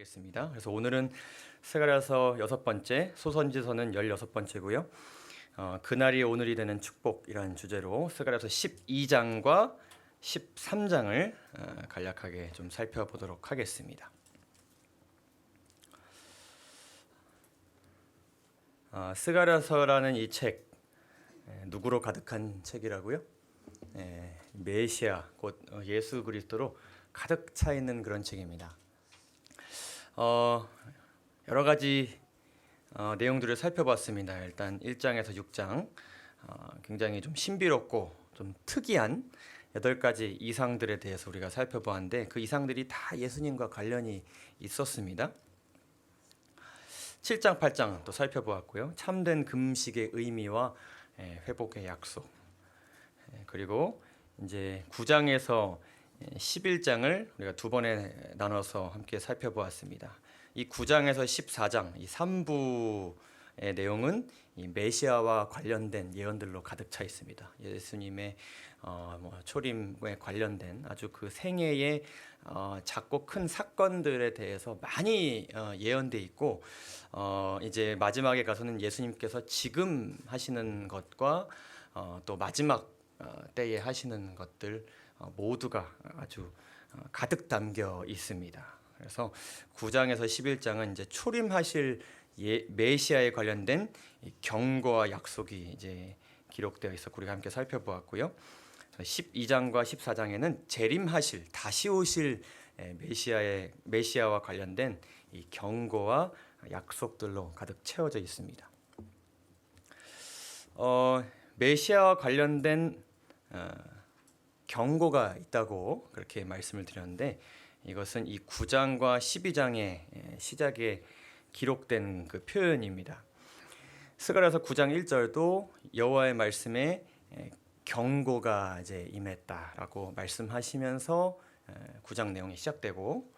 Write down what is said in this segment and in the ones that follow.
하겠습니다. 그래서 오늘은 스가랴서 6번째, 소선지서는 16번째고요. 그날이 오늘이 되는 축복이라는 주제로 스가랴서 12장과 13장을 간략하게 좀 살펴보도록 하겠습니다. 스가랴서라는 이 책, 누구로 가득한 책이라고요? 메시아, 곧 예수 그리스도로 가득 차 있는 그런 책입니다. 여러 가지 내용들을 살펴봤습니다. 일단 1장에서 6장 굉장히 좀 신비롭고 좀 특이한 8가지 이상들에 대해서 우리가 살펴보았는데 그 이상들이 다 예수님과 관련이 있었습니다. 7장, 8장 또 살펴보았고요. 참된 금식의 의미와 회복의 약속, 그리고 이제 9장에서 11장을 우리가 두 번에 나눠서 함께 살펴보았습니다. 이 9장에서 14장 이 3부의 내용은 이 메시아와 관련된 예언들로 가득 차 있습니다. 예수님의 초림에 관련된 아주 그 생애의 작고 큰 사건들에 대해서 많이 예언돼 있고 이제 마지막에 가서는 예수님께서 지금 하시는 것과 또 마지막 때에 하시는 것들 모두가 아주 가득 담겨 있습니다. 그래서 9장에서 11장은 이제 초림하실 메시아에 관련된 경고와 약속이 이제 기록되어 있었고 우리가 함께 살펴보았고요. 12장과 14장에는 재림하실 다시 오실 메시아와 관련된 이 경고와 약속들로 가득 채워져 있습니다. 메시아와 관련된 경고가 있다고 그렇게 말씀을 드렸는데 이것은 이 9장과 12장의 시작에 기록된 그 표현입니다. 스가랴서 9장 1절도 여호와의 말씀에 경고가 이제 임했다라고 말씀하시면서 9장 내용이 시작되고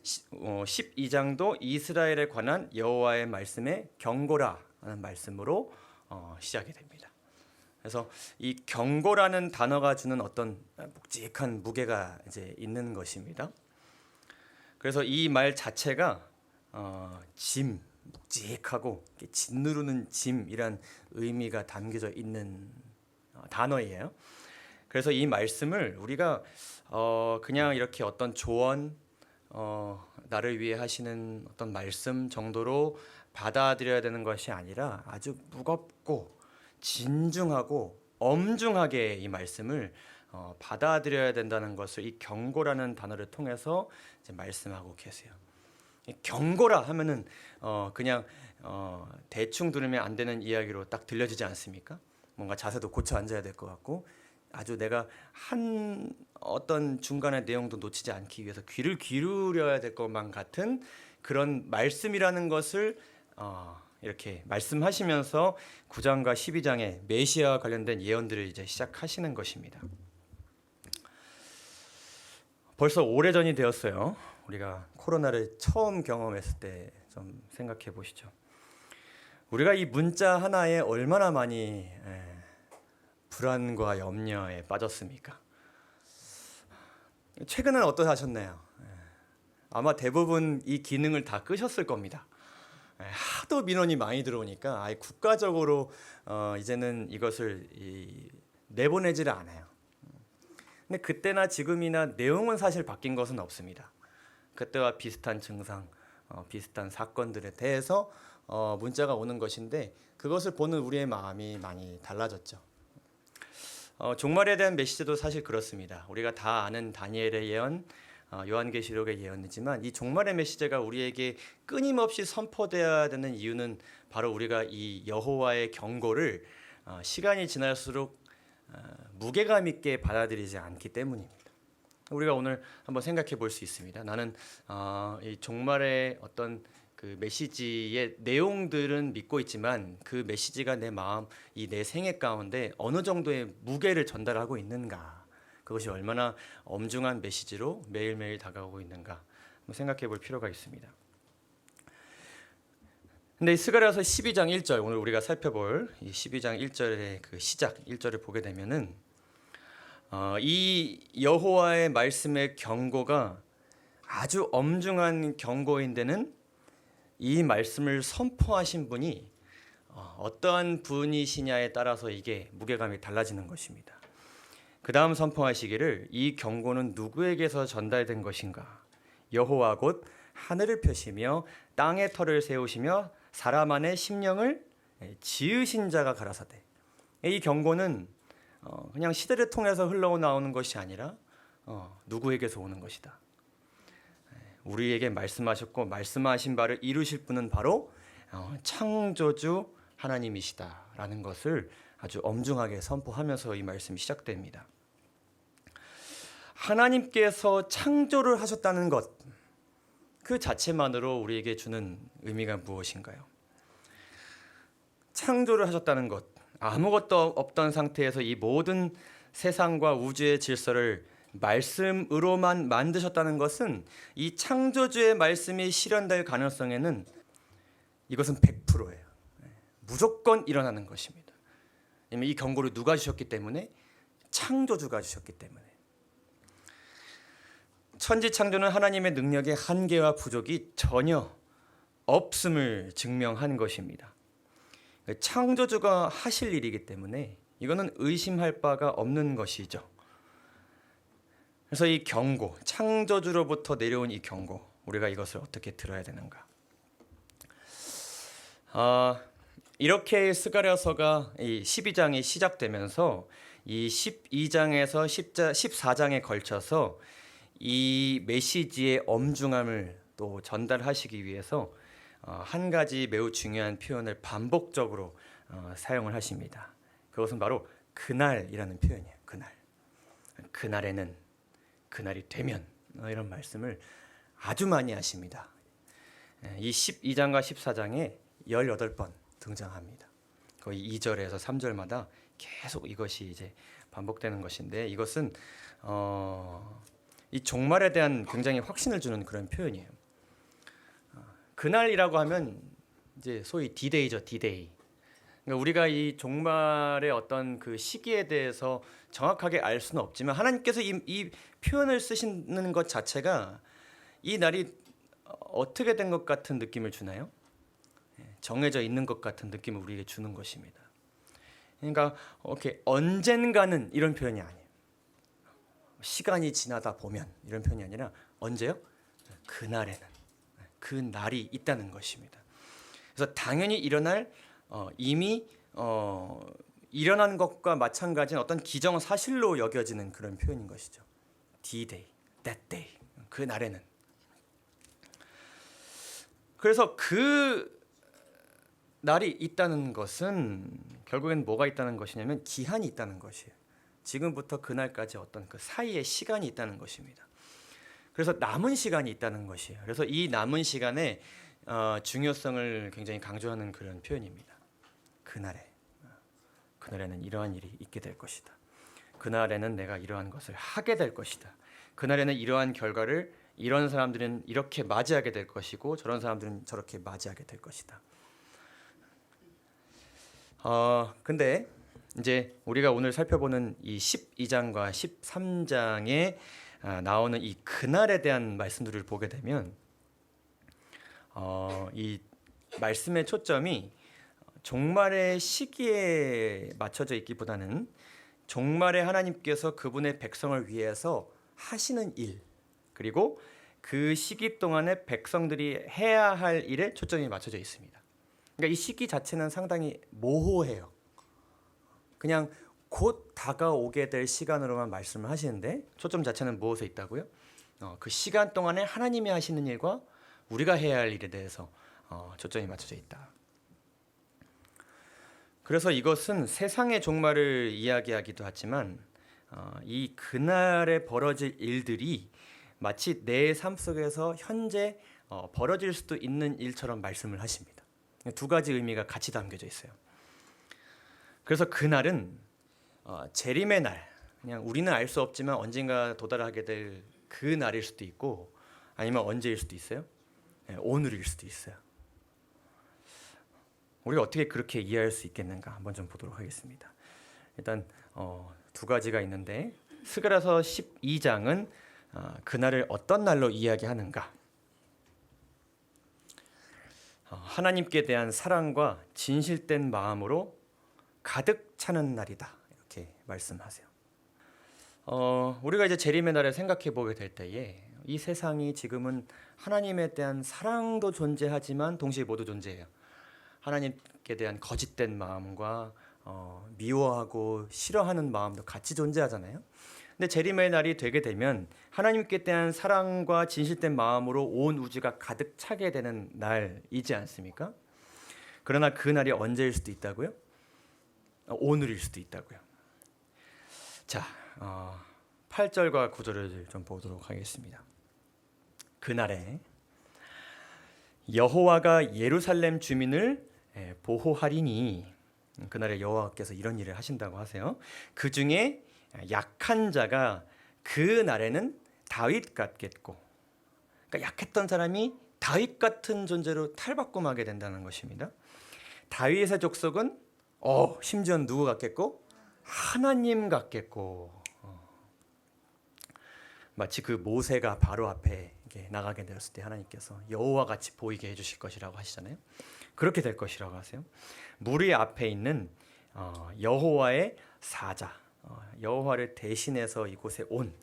12장도 이스라엘에 관한 여호와의 말씀에 경고라 하는 말씀으로 시작이 됩니다. 그래서 이 경고라는 단어가 주는 어떤 묵직한 무게가 이제 있는 것입니다. 그래서 이 말 자체가 짐, 묵직하고 짓누르는 짐이란 의미가 담겨져 있는 단어예요. 그래서 이 말씀을 우리가 그냥 이렇게 어떤 조언, 나를 위해 하시는 어떤 말씀 정도로 받아들여야 되는 것이 아니라 아주 무겁고 진중하고 엄중하게 이 말씀을 받아들여야 된다는 것을 이 경고라는 단어를 통해서 이제 말씀하고 계세요. 경고라 하면은 그냥 대충 들으면 안 되는 이야기로 딱 들려지지 않습니까? 뭔가 자세도 고쳐 앉아야 될 것 같고 아주 내가 한 어떤 중간의 내용도 놓치지 않기 위해서 귀를 기울여야 될 것만 같은 그런 말씀이라는 것을 이렇게 말씀하시면서 9장과 12장의 메시아와 관련된 예언들을 이제 시작하시는 것입니다. 벌써 오래전이 되었어요. 우리가 코로나를 처음 경험했을 때 좀 생각해 보시죠. 우리가 이 문자 하나에 얼마나 많이 불안과 염려에 빠졌습니까? 최근은 어떠하셨나요? 아마 대부분 이 기능을 다 끄셨을 겁니다. 하도 민원이 많이 들어오니까 아예 국가적으로 이제는 이것을 내보내지를 않아요. 근데 그때나 지금이나 내용은 사실 바뀐 것은 없습니다. 그때와 비슷한 증상, 비슷한 사건들에 대해서 문자가 오는 것인데 그것을 보는 우리의 마음이 많이 달라졌죠. 종말에 대한 메시지도 사실 그렇습니다. 우리가 다 아는 다니엘의 예언, 요한계시록의 예언이지만 이 종말의 메시지가 우리에게 끊임없이 선포되어야 되는 이유는 바로 우리가 이 여호와의 경고를 시간이 지날수록 무게감 있게 받아들이지 않기 때문입니다. 우리가 오늘 한번 생각해 볼 수 있습니다. 나는 이 종말의 어떤 그 메시지의 내용들은 믿고 있지만 그 메시지가 내 마음, 이 내 생애 가운데 어느 정도의 무게를 전달하고 있는가? 그것이 얼마나 엄중한 메시지로 매일매일 다가오고 있는가? 한번 생각해 볼 필요가 있습니다. 근데 이 스가랴서 12장 1절 오늘 우리가 살펴볼 이 12장 1절의 그 시작 1절을 보게 되면은 이 여호와의 말씀의 경고가 아주 엄중한 경고인데는 이 말씀을 선포하신 분이 어떠한 분이시냐에 따라서 이게 무게감이 달라지는 것입니다. 그 다음 선포하시기를 이 경고는 누구에게서 전달된 것인가? 여호와 곧 하늘을 펴시며 땅에 터를 세우시며 사람 안에 심령을 지으신 자가 가라사대. 이 경고는 그냥 시대를 통해서 흘러나오는 것이 아니라 누구에게서 오는 것이다. 우리에게 말씀하셨고 말씀하신 바를 이루실 분은 바로 창조주 하나님이시다라는 것을 아주 엄중하게 선포하면서 이 말씀이 시작됩니다. 하나님께서 창조를 하셨다는 것, 그 자체만으로 우리에게 주는 의미가 무엇인가요? 창조를 하셨다는 것, 아무것도 없던 상태에서 이 모든 세상과 우주의 질서를 말씀으로만 만드셨다는 것은 이 창조주의 말씀이 실현될 가능성에는 이것은 100%예요. 무조건 일어나는 것입니다. 이 경고를 누가 주셨기 때문에? 창조주가 주셨기 때문에. 천지창조는 하나님의 능력의 한계와 부족이 전혀 없음을 증명한 것입니다. 창조주가 하실 일이기 때문에 이거는 의심할 바가 없는 것이죠. 그래서 이 경고, 창조주로부터 내려온 이 경고, 우리가 이것을 어떻게 들어야 되는가? 이렇게 스가랴서가 이 12장이 시작되면서 이 12장에서 14장에 걸쳐서 이 메시지의 엄중함을 또 전달하시기 위해서 한 가지 매우 중요한 표현을 반복적으로 사용을 하십니다. 그것은 바로 그날이라는 표현이에요. 그날. 그날에는, 그날이 되면, 이런 말씀을 아주 많이 하십니다. 이 12장과 14장에 18번 등장합니다. 거의 2절에서 3절마다 계속 이것이 이제 반복되는 것인데, 이것은 이 종말에 대한 굉장히 확신을 주는 그런 표현이에요. 그날이라고 하면 이제 소위 D-Day죠, D-Day. 그러니까 우리가 이 종말의 어떤 그 시기에 대해서 정확하게 알 수는 없지만 하나님께서 이 표현을 쓰시는 것 자체가 이 날이 어떻게 된 것 같은 느낌을 주나요? 정해져 있는 것 같은 느낌을 우리에게 주는 것입니다. 그러니까 이렇게 언젠가는 이런 표현이 아니에요. 시간이 지나다 보면 이런 표현이 아니라 언제요? 그날에는, 그 날이 있다는 것입니다. 그래서 당연히 일어날 이미 일어난 것과 마찬가지인 어떤 기정사실로 여겨지는 그런 표현인 것이죠. D-Day, that day, 그 날에는. 그래서 그 날이 있다는 것은 결국엔 뭐가 있다는 것이냐면 기한이 있다는 것이에요. 지금부터 그날까지 어떤 그 사이에 시간이 있다는 것입니다. 그래서 남은 시간이 있다는 것이에요. 그래서 이 남은 시간의 중요성을 굉장히 강조하는 그런 표현입니다. 그날에는 이러한 일이 있게 될 것이다. 그날에는 내가 이러한 것을 하게 될 것이다. 그날에는 이러한 결과를 이런 사람들은 이렇게 맞이하게 될 것이고 저런 사람들은 저렇게 맞이하게 될 것이다. 근데 이제 우리가 오늘 살펴보는 이 12장과 13장에 나오는 이 그날에 대한 말씀들을 보게 되면 이 말씀의 초점이 종말의 시기에 맞춰져 있기보다는 종말에 하나님께서 그분의 백성을 위해서 하시는 일, 그리고 그 시기 동안에 백성들이 해야 할 일에 초점이 맞춰져 있습니다. 그러니까 이 시기 자체는 상당히 모호해요. 그냥 곧 다가오게 될 시간으로만 말씀을 하시는데 초점 자체는 무엇에 있다고요? 그 시간 동안에 하나님이 하시는 일과 우리가 해야 할 일에 대해서 초점이 맞춰져 있다. 그래서 이것은 세상의 종말을 이야기하기도 하지만 이 그날에 벌어질 일들이 마치 내 삶 속에서 현재 벌어질 수도 있는 일처럼 말씀을 하십니다. 두 가지 의미가 같이 담겨져 있어요. 그래서 그날은 재림의 날, 그냥 우리는 알 수 없지만 언젠가 도달하게 될 그 날일 수도 있고 아니면 언제일 수도 있어요. 오늘일 수도 있어요. 우리가 어떻게 그렇게 이해할 수 있겠는가 한번 좀 보도록 하겠습니다. 일단 두 가지가 있는데 스가랴서 12장은 그날을 어떤 날로 이야기하는가? 하나님께 대한 사랑과 진실된 마음으로 가득 차는 날이다. 이렇게 말씀하세요. 우리가 이제 재림의 날을 생각해 보게 될 때에 이 세상이 지금은 하나님에 대한 사랑도 존재하지만 동시에 모두 존재해요. 하나님께 대한 거짓된 마음과 미워하고 싫어하는 마음도 같이 존재하잖아요. 근데 재림의 날이 되게 되면 하나님께 대한 사랑과 진실된 마음으로 온 우주가 가득 차게 되는 날이지 않습니까? 그러나 그 날이 언제일 수도 있다고요? 오늘일 수도 있다고요. 자, 8절과 9절을 좀 보도록 하겠습니다. 그날에 여호와가 예루살렘 주민을 보호하리니, 그날에 여호와께서 이런 일을 하신다고 하세요. 그 중에 약한 자가 그 날에는 다윗 같겠고, 그러니까 약했던 사람이 다윗 같은 존재로 탈바꿈하게 된다는 것입니다. 다윗의 족속은 심지어 누구 같겠고? 하나님 같겠고, 마치 그 모세가 바로 앞에 나가게 되었을 때 하나님께서 여호와 같이 보이게 해주실 것이라고 하시잖아요. 그렇게 될 것이라고 하세요. 무리 앞에 있는 여호와의 사자, 여호와를 대신해서 이곳에 온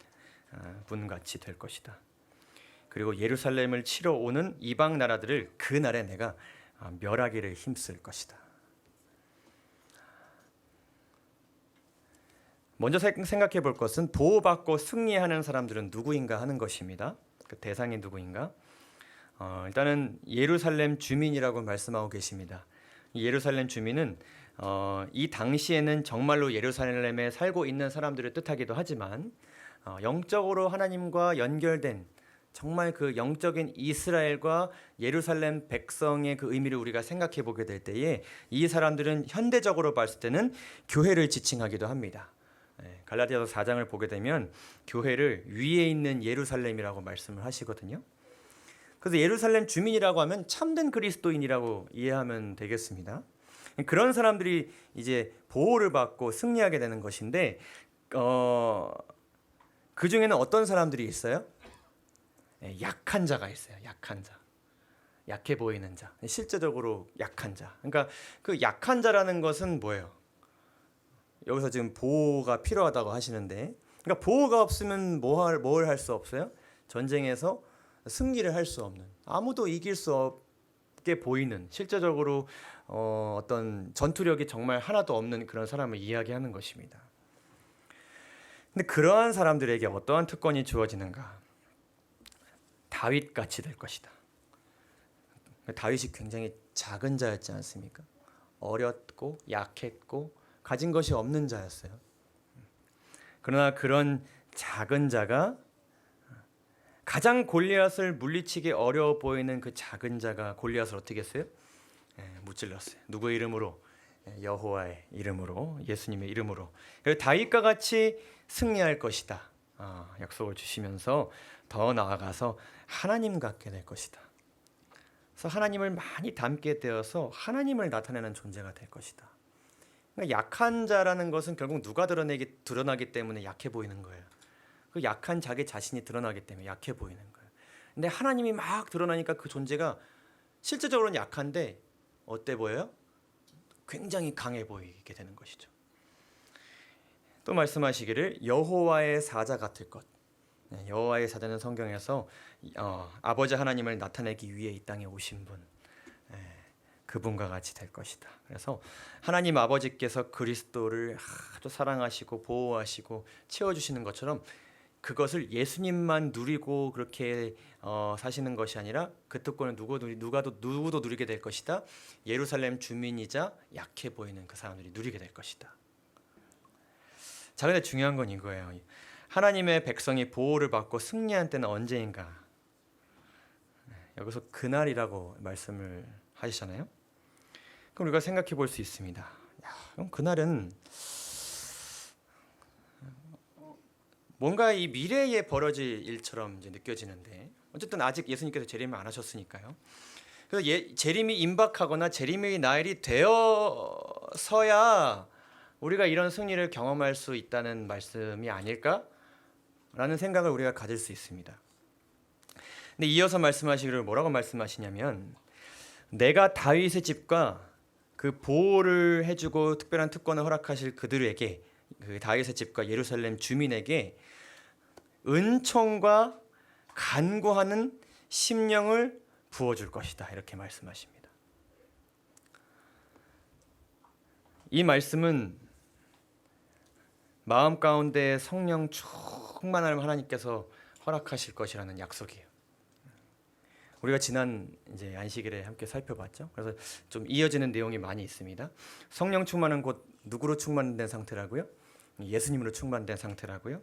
분같이 될 것이다. 그리고 예루살렘을 치러 오는 이방 나라들을 그 날에 내가 멸하기를 힘쓸 것이다. 먼저 생각해 볼 것은 보호받고 승리하는 사람들은 누구인가 하는 것입니다. 그 대상이 누구인가? 일단은 예루살렘 주민이라고 말씀하고 계십니다. 이 예루살렘 주민은 이 당시에는 정말로 예루살렘에 살고 있는 사람들을 뜻하기도 하지만 영적으로 하나님과 연결된 정말 그 영적인 이스라엘과 예루살렘 백성의 그 의미를 우리가 생각해 보게 될 때에 이 사람들은 현대적으로 봤을 때는 교회를 지칭하기도 합니다. 갈라디아서 4장을 보게 되면 교회를 위에 있는 예루살렘이라고 말씀을 하시거든요. 그래서 예루살렘 주민이라고 하면 참된 그리스도인이라고 이해하면 되겠습니다. 그런 사람들이 이제 보호를 받고 승리하게 되는 것인데 그 중에는 어떤 사람들이 있어요? 약한 자가 있어요. 약한 자, 약해 보이는 자, 실제적으로 약한 자. 그러니까 그 약한 자라는 것은 뭐예요? 여기서 지금 보호가 필요하다고 하시는데, 그러니까 보호가 없으면 뭘 할 수 없어요? 전쟁에서 승리를 할 수 없는, 아무도 이길 수 없게 보이는, 실제적으로 어떤 전투력이 정말 하나도 없는 그런 사람을 이야기하는 것입니다. 근데 그러한 사람들에게 어떠한 특권이 주어지는가? 다윗같이 될 것이다. 다윗이 굉장히 작은 자였지 않습니까? 어렸고 약했고 가진 것이 없는 자였어요. 그러나 그런 작은 자가 가장 골리앗을 물리치기 어려워 보이는 그 작은 자가 골리앗을 어떻게 했어요? 무찔렀어요. 누구의 이름으로? 여호와의 이름으로, 예수님의 이름으로. 다윗과 같이 승리할 것이다. 약속을 주시면서 더 나아가서 하나님 같게 될 것이다. 그래서 하나님을 많이 닮게 되어서 하나님을 나타내는 존재가 될 것이다. 그러니까 약한 자라는 것은 결국 누가 드러나기 때문에 약해 보이는 거예요. 그 약한 자기 자신이 드러나기 때문에 약해 보이는 거예요. 근데 하나님이 막 드러나니까 그 존재가 실제적으로는 약한데 어때 보여요? 굉장히 강해 보이게 되는 것이죠. 또 말씀하시기를 여호와의 사자 같을 것. 여호와의 사자는 성경에서 아버지 하나님을 나타내기 위해 이 땅에 오신 분, 그분과 같이 될 것이다. 그래서 하나님 아버지께서 그리스도를 아주 사랑하시고 보호하시고 채워주시는 것처럼 그것을 예수님만 누리고 그렇게 사시는 것이 아니라 그 특권을 누구도 누리게 될 것이다. 예루살렘 주민이자 약해 보이는 그 사람들이 누리게 될 것이다. 자, 근데 중요한 건 이거예요. 하나님의 백성이 보호를 받고 승리한 때는 언제인가? 여기서 그날이라고 말씀을 하시잖아요. 그럼 우리가 생각해 볼 수 있습니다. 그럼 그날은 뭔가 이 미래에 벌어질 일처럼 이제 느껴지는데, 어쨌든 아직 예수님께서 재림을 안 하셨으니까요. 그래서 재림이 임박하거나 재림의 날이 되어서야 우리가 이런 승리를 경험할 수 있다는 말씀이 아닐까? 라는 생각을 우리가 가질 수 있습니다. 근데 이어서 말씀하시기를 뭐라고 말씀하시냐면 내가 다윗의 집과 그 보호를 해주고 특별한 특권을 허락하실 그들에게 그 다윗의 집과 예루살렘 주민에게 은총과 간구하는 심령을 부어줄 것이다 이렇게 말씀하십니다. 이 말씀은 마음 가운데 성령 충만함을 하나님께서 허락하실 것이라는 약속이에요. 우리가 지난 이제 안식일에 함께 살펴봤죠. 그래서 좀 이어지는 내용이 많이 있습니다. 성령 충만은 곧 누구로 충만된 상태라고요? 예수님으로 충만된 상태라고요.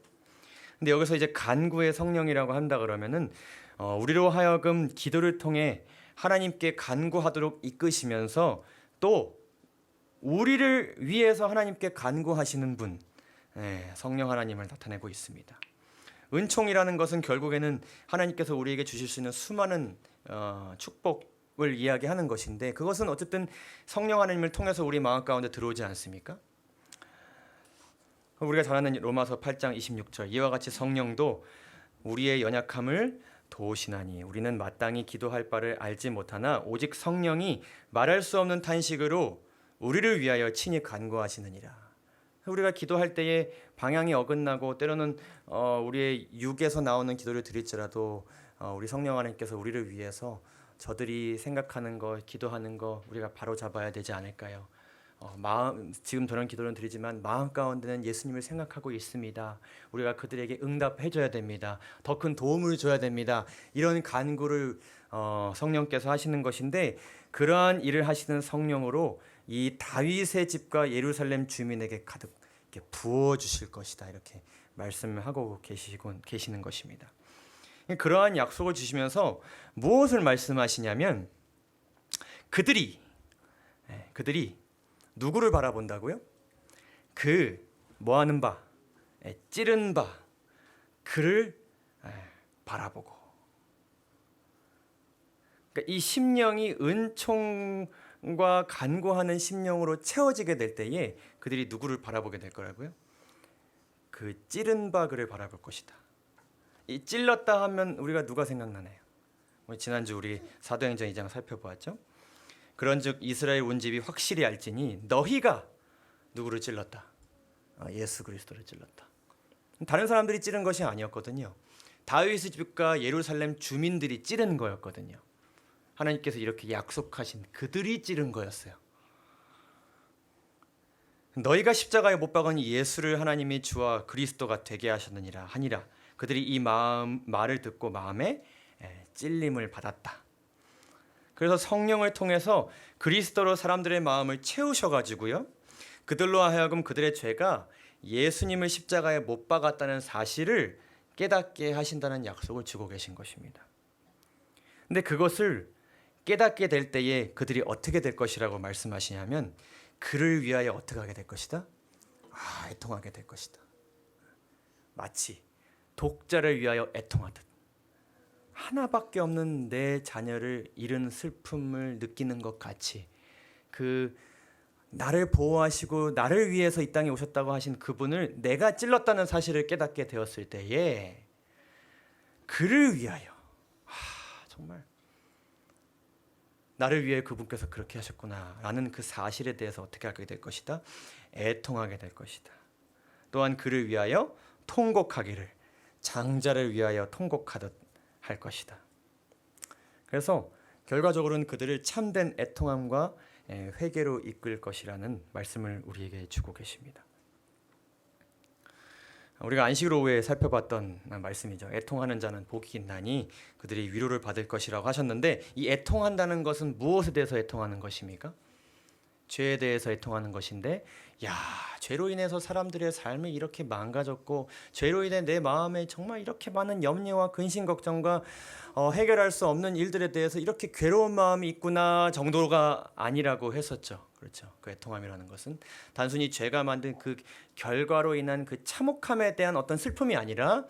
근데 여기서 이제 간구의 성령이라고 한다 그러면은 우리로 하여금 기도를 통해 하나님께 간구하도록 이끄시면서 또 우리를 위해서 하나님께 간구하시는 분, 성령 하나님을 나타내고 있습니다. 은총이라는 것은 결국에는 하나님께서 우리에게 주실 수 있는 수많은 축복을 이야기하는 것인데 그것은 어쨌든 성령 하나님을 통해서 우리 마음 가운데 들어오지 않습니까? 우리가 잘 아는 로마서 8장 26절 이와 같이 성령도 우리의 연약함을 도우시나니 우리는 마땅히 기도할 바를 알지 못하나 오직 성령이 말할 수 없는 탄식으로 우리를 위하여 친히 간구하시느니라. 우리가 기도할 때에 방향이 어긋나고 때로는 우리의 육에서 나오는 기도를 드릴지라도 우리 성령 하나님께서 우리를 위해서 저들이 생각하는 거, 기도하는 거 우리가 바로 잡아야 되지 않을까요? 지금 저런 기도는 드리지만 마음 가운데는 예수님을 생각하고 있습니다. 우리가 그들에게 응답해줘야 됩니다. 더 큰 도움을 줘야 됩니다. 이런 간구를 성령께서 하시는 것인데 그러한 일을 하시는 성령으로 이 다윗의 집과 예루살렘 주민에게 가득 이렇게 부어 주실 것이다 이렇게 말씀을 하고 계시는 것입니다. 그러한 약속을 주시면서 무엇을 말씀하시냐면 그들이 누구를 바라본다고요? 그 뭐하는 바, 찌른 바, 그를 바라보고. 그러니까 이 심령이 은총과 간구하는 심령으로 채워지게 될 때에 그들이 누구를 바라보게 될 거라고요? 그 찌른 바 그를 바라볼 것이다. 이 찔렀다 하면 우리가 누가 생각나나요? 지난주 우리 사도행전 2장 살펴보았죠. 그런즉 이스라엘 온 집이 확실히 알지니 너희가 누구를 찔렀다? 예수 그리스도를 찔렀다. 다른 사람들이 찌른 것이 아니었거든요. 다윗의 집과 예루살렘 주민들이 찌른 거였거든요. 하나님께서 이렇게 약속하신 그들이 찌른 거였어요. 너희가 십자가에 못 박은 예수를 하나님이 주와 그리스도가 되게 하셨느니라 하니라. 그들이 이 말을 듣고 마음에 찔림을 받았다. 그래서 성령을 통해서 그리스도로 사람들의 마음을 채우셔가지고요. 그들로 하여금 그들의 죄가 예수님을 십자가에 못 박았다는 사실을 깨닫게 하신다는 약속을 주고 계신 것입니다. 근데 그것을 깨닫게 될 때에 그들이 어떻게 될 것이라고 말씀하시냐면 그를 위하여 어떻게 하게 될 것이다? 애통하게 될 것이다. 마치 독자를 위하여 애통하듯 하나밖에 없는 내 자녀를 잃은 슬픔을 느끼는 것 같이 그 나를 보호하시고 나를 위해서 이 땅에 오셨다고 하신 그분을 내가 찔렀다는 사실을 깨닫게 되었을 때에 그를 위하여 정말 나를 위해 그분께서 그렇게 하셨구나 라는 그 사실에 대해서 어떻게 하게 될 것이다? 애통하게 될 것이다. 또한 그를 위하여 통곡하기를 장자를 위하여 통곡하듯 할 것이다. 그래서 결과적으로는 그들을 참된 애통함과 회개로 이끌 것이라는 말씀을 우리에게 주고 계십니다. 우리가 안식 오후에 살펴봤던 말씀이죠. 애통하는 자는 복이 있나니 그들이 위로를 받을 것이라고 하셨는데 이 애통한다는 것은 무엇에 대해서 애통하는 것입니까? 죄에 대해서 애통하는 것인데 죄로 인해서 사람들의 삶이 이렇게 망가졌고 죄로 인해 내 마음에 정말 이렇게 많은 염려와 근심 걱정과 해결할 수 없는 일들에 대해서 이렇게 괴로운 마음이 있구나 정도가 아니라고 했었죠. 그렇죠. 그 애통함이라는 것은 단순히 죄가 만든 그 결과로 인한 그 참혹함에 대한 어떤 슬픔이 아니라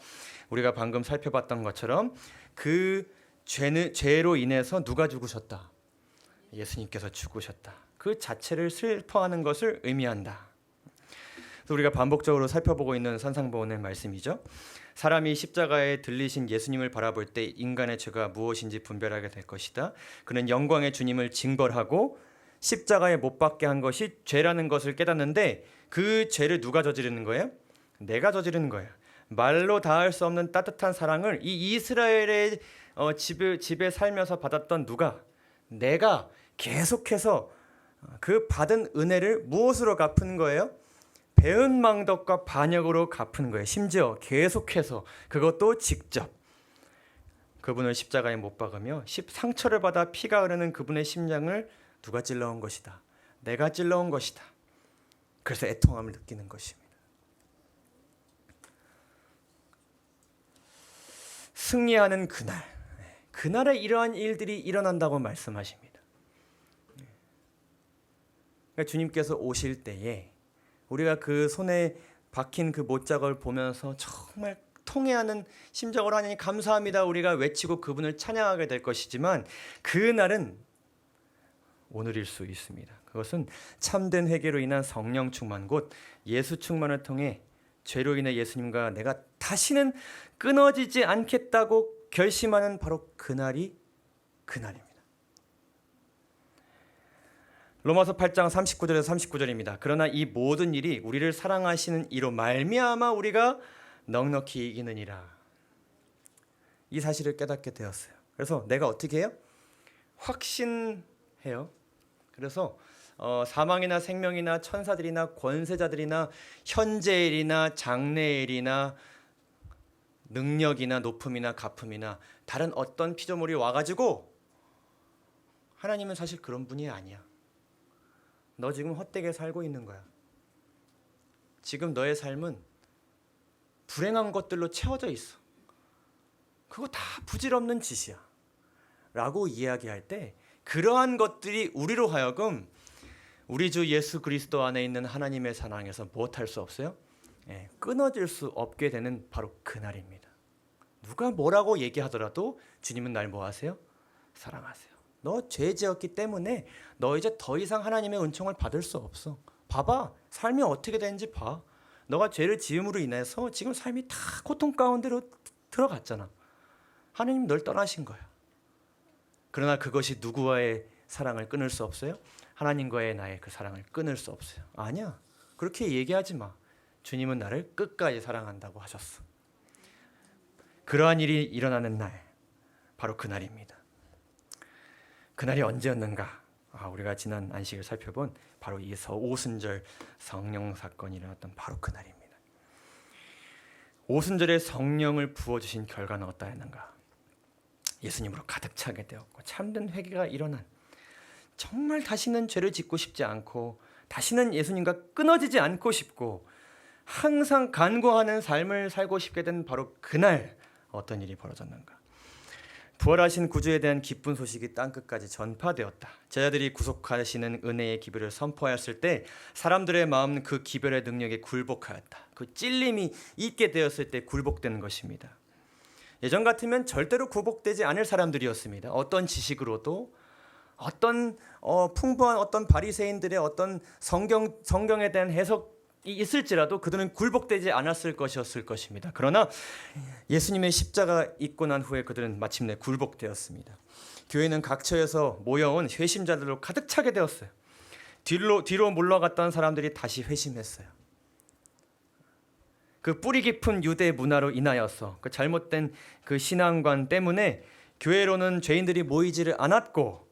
우리가 방금 살펴봤던 것처럼 그 죄로 인해서 누가 죽으셨다? 예수님께서 죽으셨다. 그 자체를 슬퍼하는 것을 의미한다. 그래서 우리가 반복적으로 살펴보고 있는 산상보훈의 말씀이죠. 사람이 십자가에 들리신 예수님을 바라볼 때 인간의 죄가 무엇인지 분별하게 될 것이다. 그는 영광의 주님을 징벌하고 십자가에 못 박게 한 것이 죄라는 것을 깨닫는데 그 죄를 누가 저지르는 거예요? 내가 저지르는 거예요. 말로 다할 수 없는 따뜻한 사랑을 이 이스라엘의 집에 살면서 받았던 누가? 내가 계속해서 그 받은 은혜를 무엇으로 갚은 거예요? 배은망덕과 반역으로 갚은 거예요. 심지어 계속해서 그것도 직접 그분을 십자가에 못 박으며 상처를 받아 피가 흐르는 그분의 심장을 누가 찔러온 것이다. 내가 찔러온 것이다. 그래서 애통함을 느끼는 것입니다. 승리하는 그날에 이러한 일들이 일어난다고 말씀하십니다. 그러니까 주님께서 오실 때에 우리가 그 손에 박힌 그 못자국을 보면서 정말 통회하는 심정으로 하나님 감사합니다 우리가 외치고 그분을 찬양하게 될 것이지만 그날은 오늘일 수 있습니다. 그것은 참된 회개로 인한 성령 충만 곧 예수 충만을 통해 죄로 인해 예수님과 내가 다시는 끊어지지 않겠다고 결심하는 바로 그날이 그날입니다. 로마서 8장 39절에서 39절입니다. 그러나 이 모든 일이 우리를 사랑하시는 이로 말미암아 우리가 넉넉히 이기느니라. 이 사실을 깨닫게 되었어요. 그래서 내가 어떻게 해요? 확신해요. 그래서 사망이나 생명이나 천사들이나 권세자들이나 현재일이나 장래일이나 능력이나 높음이나 가품이나 다른 어떤 피조물이 와가지고 하나님은 사실 그런 분이 아니야. 너 지금 헛되게 살고 있는 거야. 지금 너의 삶은 불행한 것들로 채워져 있어. 그거 다 부질없는 짓이야. 라고 이야기할 때 그러한 것들이 우리로 하여금 우리 주 예수 그리스도 안에 있는 하나님의 사랑에서 무엇할 수 없어요? 끊어질 수 없게 되는 바로 그날입니다. 누가 뭐라고 얘기하더라도 주님은 날 뭐 하세요? 사랑하세요. 너 죄 지었기 때문에 너 이제 더 이상 하나님의 은총을 받을 수 없어. 봐봐. 삶이 어떻게 되는지 봐. 너가 죄를 지음으로 인해서 지금 삶이 다 고통 가운데로 들어갔잖아. 하나님 널 떠나신 거야. 그러나 그것이 누구와의 사랑을 끊을 수 없어요? 하나님과의 나의 그 사랑을 끊을 수 없어요. 아니야. 그렇게 얘기하지 마. 주님은 나를 끝까지 사랑한다고 하셨어. 그러한 일이 일어나는 날, 바로 그날입니다. 그날이 언제였는가? 우리가 지난 안식을 살펴본 바로 이 오순절 성령 사건이 일어났던 바로 그날입니다. 오순절에 성령을 부어주신 결과는 어떠했는가? 예수님으로 가득 차게 되었고 참된 회개가 일어난, 정말 다시는 죄를 짓고 싶지 않고 다시는 예수님과 끊어지지 않고 싶고 항상 간구하는 삶을 살고 싶게 된 바로 그날 어떤 일이 벌어졌는가? 부활하신 구주에 대한 기쁜 소식이 땅끝까지 전파되었다. 제자들이 구속하시는 은혜의 기별을 선포하였을 때 사람들의 마음은 그 기별의 능력에 굴복하였다. 그 찔림이 있게 되었을 때 굴복되는 것입니다. 예전 같으면 절대로 굴복되지 않을 사람들이었습니다. 어떤 지식으로도 어떤 풍부한 어떤 바리새인들의 어떤 성경에 대한 해석이 있을지라도 그들은 굴복되지 않았을 것이었을 것입니다. 그러나 예수님의 십자가 있고 난 후에 그들은 마침내 굴복되었습니다. 교회는 각처에서 모여온 회심자들로 가득 차게 되었어요. 뒤로 물러갔던 사람들이 다시 회심했어요. 그 뿌리 깊은 유대 문화로 인하여서 그 잘못된 그 신앙관 때문에 교회로는 죄인들이 모이지를 않았고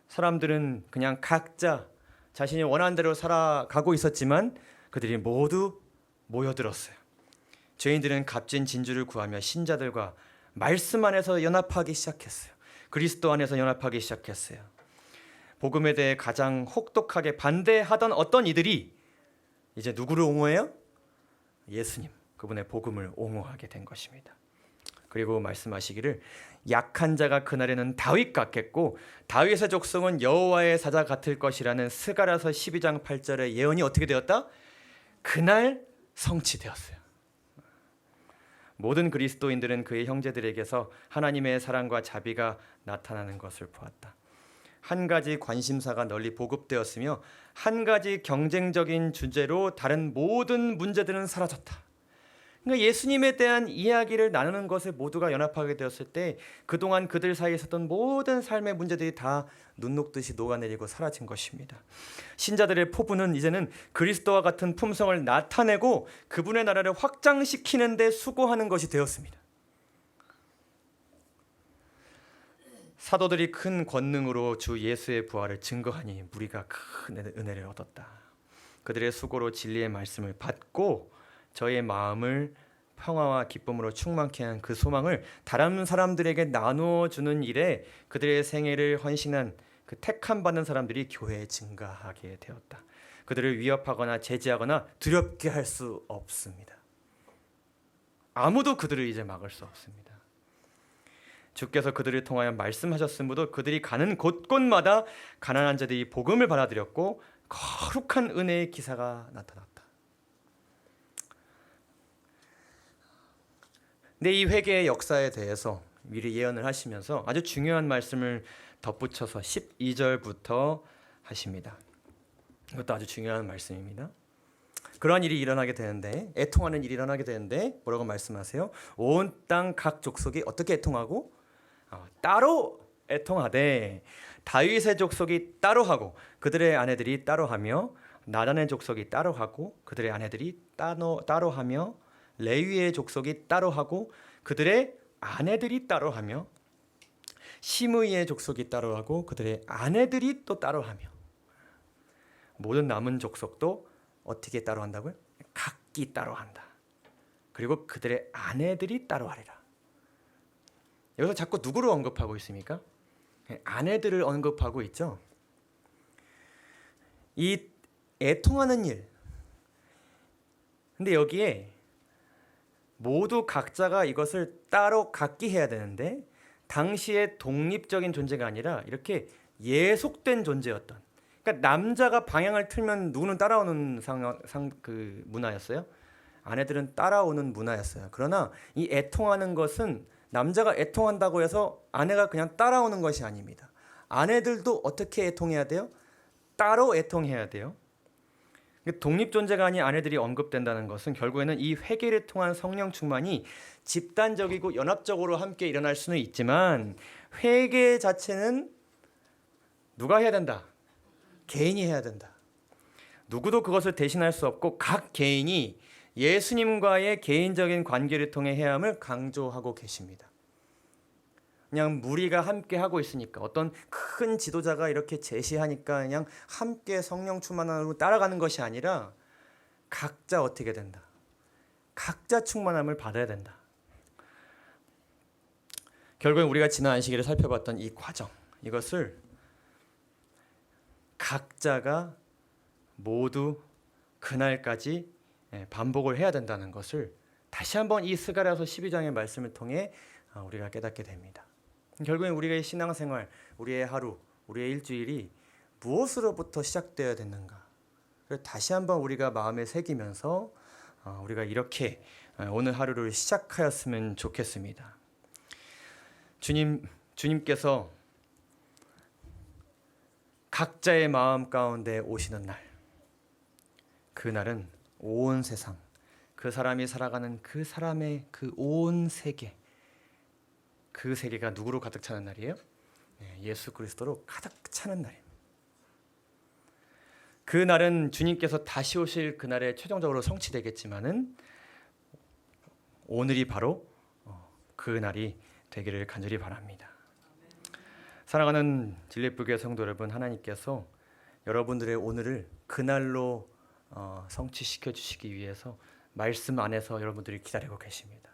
사람들은 그냥 각자 자신이 원하는 대로 살아가고 있었지만 그들이 모두 모여들었어요. 죄인들은 값진 진주를 구하며 신자들과 말씀 안에서 연합하기 시작했어요. 그리스도 안에서 연합하기 시작했어요. 복음에 대해 가장 혹독하게 반대하던 어떤 이들이 이제 누구를 옹호해요? 예수님, 그분의 복음을 옹호하게 된 것입니다. 그리고 말씀하시기를 약한 자가 그날에는 다윗 같겠고 다윗의 족속은 여호와의 사자 같을 것이라는 스가랴서 12장 8절의 예언이 어떻게 되었다? 그날 성취되었어요. 모든 그리스도인들은 그의 형제들에게서 하나님의 사랑과 자비가 나타나는 것을 보았다. 한 가지 관심사가 널리 보급되었으며 한 가지 경쟁적인 주제로 다른 모든 문제들은 사라졌다. 그러니까 예수님에 대한 이야기를 나누는 것에 모두가 연합하게 되었을 때 그동안 그들 사이에 있었던 모든 삶의 문제들이 다 눈 녹듯이 녹아내리고 사라진 것입니다. 신자들의 포부는 이제는 그리스도와 같은 품성을 나타내고 그분의 나라를 확장시키는 데 수고하는 것이 되었습니다. 사도들이 큰 권능으로 주 예수의 부활을 증거하니 무리가 큰 은혜를 얻었다. 그들의 수고로 진리의 말씀을 받고 저의 마음을 평화와 기쁨으로 충만케 한 그 소망을 다른 사람들에게 나누어 주는 일에 그들의 생애를 헌신한 그 택함 받는 사람들이 교회에 증가하게 되었다. 그들을 위협하거나 제지하거나 두렵게 할 수 없습니다. 아무도 그들을 이제 막을 수 없습니다. 주께서 그들을 통하여 말씀하셨으므로 그들이 가는 곳곳마다 가난한 자들이 복음을 받아들였고 거룩한 은혜의 기사가 나타났다. 근데 이 회개의 역사에 대해서 미리 예언을 하시면서 아주 중요한 말씀을 덧붙여서 12절부터 하십니다. 이것도 아주 중요한 말씀입니다. 그러한 일이 일어나게 되는데, 애통하는 일이 일어나게 되는데 뭐라고 말씀하세요? 온 땅 각 족속이 어떻게 애통하고? 따로 애통하되 다윗의 족속이 따로 하고 그들의 아내들이 따로 하며 나단의 족속이 따로 하고 그들의 아내들이 따로 하며 레위의 족속이 따로 하고 그들의 아내들이 따로 하며 시므이의 족속이 따로 하고 그들의 아내들이 또 따로 하며 모든 남은 족속도 어떻게 따로 한다고요? 각기 따로 한다. 그리고 그들의 아내들이 따로 하리라. 여기서 자꾸 누구를 언급하고 있습니까? 아내들을 언급하고 있죠. 이 애통하는 일. 근데 여기에 모두 각자가 이것을 따로 각기 해야 되는데 당시에 독립적인 존재가 아니라 이렇게 예속된 존재였던. 그러니까 남자가 방향을 틀면 누구는 따라오는 그 문화였어요. 아내들은 따라오는 문화였어요. 그러나 이 애통하는 것은 남자가 애통한다고 해서 아내가 그냥 따라오는 것이 아닙니다. 아내들도 어떻게 애통해야 돼요? 따로 애통해야 돼요. 독립존재가 아닌 아내들이 언급된다는 것은 결국에는 이 회개를 통한 성령 충만이 집단적이고 연합적으로 함께 일어날 수는 있지만 회개 자체는 누가 해야 된다? 개인이 해야 된다. 누구도 그것을 대신할 수 없고 각 개인이 예수님과의 개인적인 관계를 통해 해야 함을 강조하고 계십니다. 그냥 무리가 함께 하고 있으니까 어떤 큰 지도자가 이렇게 제시하니까 그냥 함께 성령 충만함으로 따라가는 것이 아니라 각자 어떻게 된다. 각자 충만함을 받아야 된다. 결국엔 우리가 지난 안식일에 살펴봤던 이 과정, 이것을 각자가 모두 그날까지 반복을 해야 된다는 것을 다시 한번 이 스가랴서 12장의 말씀을 통해 우리가 깨닫게 됩니다. 결국엔 우리의 신앙생활, 우리의 하루, 우리의 일주일이 무엇으로부터 시작되어야 되는가? 다시 한번 우리가 마음에 새기면서 우리가 이렇게 오늘 하루를 시작하였으면 좋겠습니다. 주님께서 각자의 마음 가운데 오시는 날, 그날은 온 세상, 그 사람이 살아가는 그 사람의 그 온 세계, 그 세계가 누구로 가득 차는 날이에요? 예수 그리스도로 가득 차는 날입니다. 그 날은 주님께서 다시 오실 그날에 최종적으로 성취되겠지만은 오늘이 바로 그 날이 되기를 간절히 바랍니다. 사랑하는 진리불교의 성도 여러분, 하나님께서 여러분들의 오늘을 그날로 성취시켜 주시기 위해서 말씀 안에서 여러분들이 기다리고 계십니다.